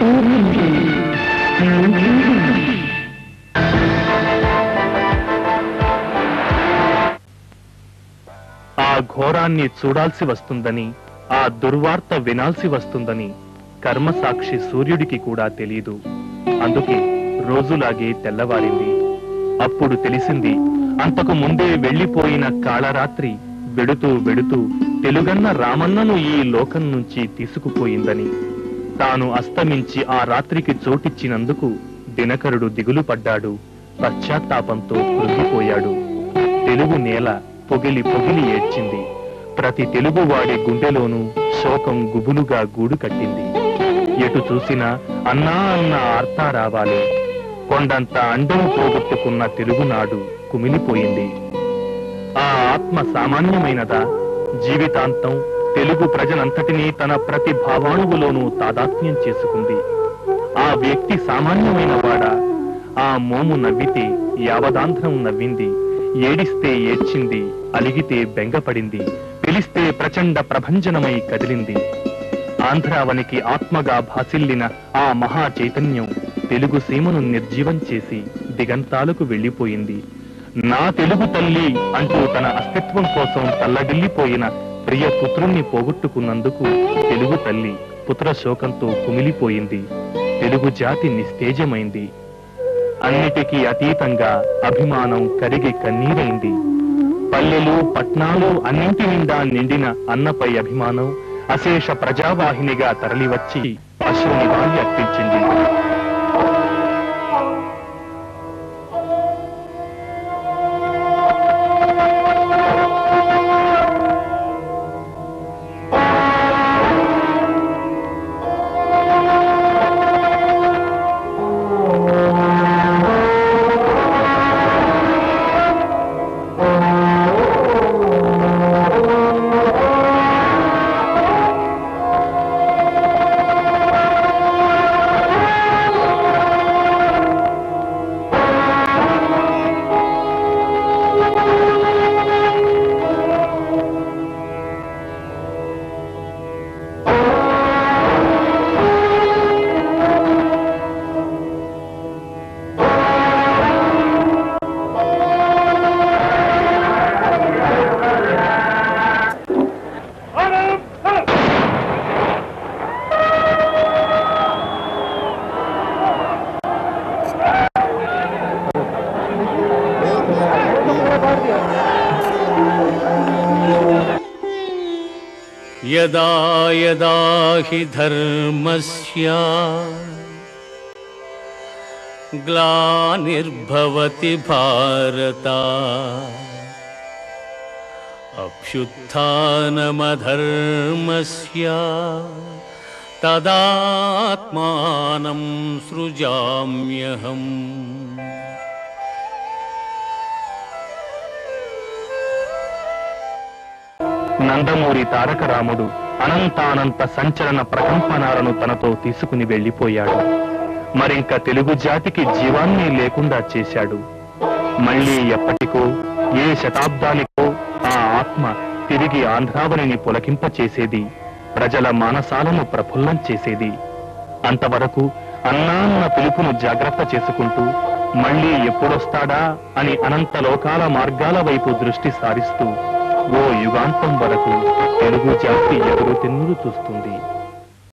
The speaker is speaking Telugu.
ఆ ఘోరాన్ని చూడాల్సి వస్తుందని, ఆ దుర్వార్త వినాల్సి వస్తుందని కర్మసాక్షి సూర్యుడికి కూడా తెలీదు. అందుకే రోజులాగే తెల్లవారింది. అప్పుడు తెలిసింది, అంతకు ముందే వెళ్లిపోయిన కాళరాత్రి వెడుతూ వెడుతూ తెలుగన్న రామన్నను ఈ లోకం నుంచి తీసుకుపోయిందని. తాను అస్తమించి ఆ రాత్రికి చోటిచ్చినందుకు దినకరుడు దిగులు పడ్డాడు, పశ్చాత్తాపంతో కృంగిపోయాడు. తెలుగు నేల పొగిలి పొగిలి ఏడ్చింది. ప్రతి తెలుగువాడి గుండెలోనూ శోకం గుబులుగా గూడు కట్టింది. ఎటు చూసినా అన్నా అన్న ఆర్తా రావాలి. కొండంత అండను పోగొట్టుకున్న తెలుగునాడు కుమిలిపోయింది. ఆ ఆత్మ సామాన్యమైనదా? జీవితాంతం తెలుగు ప్రజలంతటినీ తన ప్రతి భావాణువులోనూ తాదాత్మ్యం చేసుకుంది. ఆ వ్యక్తి సామాన్యమైన వాడా? ఆ మోము నవ్వితే యావదాంధ్రం నవ్వింది, ఏడిస్తే ఏడ్చింది, అలిగితే బెంగపడింది, పిలిస్తే ప్రచండ ప్రభంజనమై కదిలింది. ఆంధ్రావనికి ఆత్మగా భాసిల్లిన ఆ మహా చైతన్యం తెలుగు సీమను నిర్జీవం చేసి దిగంతాలకు వెళ్లిపోయింది. నా తెలుగు తల్లి అంటూ తన అస్తిత్వం కోసం తల్లడిల్లిపోయిన ప్రియ పుత్రుణ్ణి పోగొట్టుకున్నందుకు తెలుగు తల్లి పుత్ర శోకంతో కుమిలిపోయింది. తెలుగు జాతి నిస్తేజమైంది. అన్నిటికీ అతీతంగా అభిమానం కరిగి కన్నీరైంది. పల్లెలు పట్నాలు అన్నింటి నిండా నిండిన అన్నపై అభిమానం అశేష ప్రజావాహినిగా తరలివచ్చి అశ్రునివాళి అర్పించింది. यदा यदा हि धर्मस्य ग्लानिर्भवति भारत अभ्युत्थानमधर्मस्य तदात्मानं सृजाम्यहम्। నందమూరి తారక రాముడు అనంతానంత సంచలన ప్రకంపనాలను తనతో తీసుకుని వెళ్లిపోయాడు. మరింక తెలుగు జాతికి జీవాన్ని లేకుండా చేశాడు. మళ్లీ ఎప్పటికో ఏ శతాబ్దానికో ఆ ఆత్మ తిరిగి ఆంధ్రావనిని పులకింపచేసేది, ప్రజల మానసాలను ప్రఫుల్లం చేసేది. అంతవరకు అన్నా అన్న పిలుపును జాగ్రత్త చేసుకుంటూ మళ్లీ ఎప్పుడొస్తాడా అని అనంత లోకాల మార్గాల వైపు దృష్టి సారిస్తూ ఓ యుగాంతం వరకు తెలుగు జాతి ఎదురు తెన్నులు చూస్తుంది.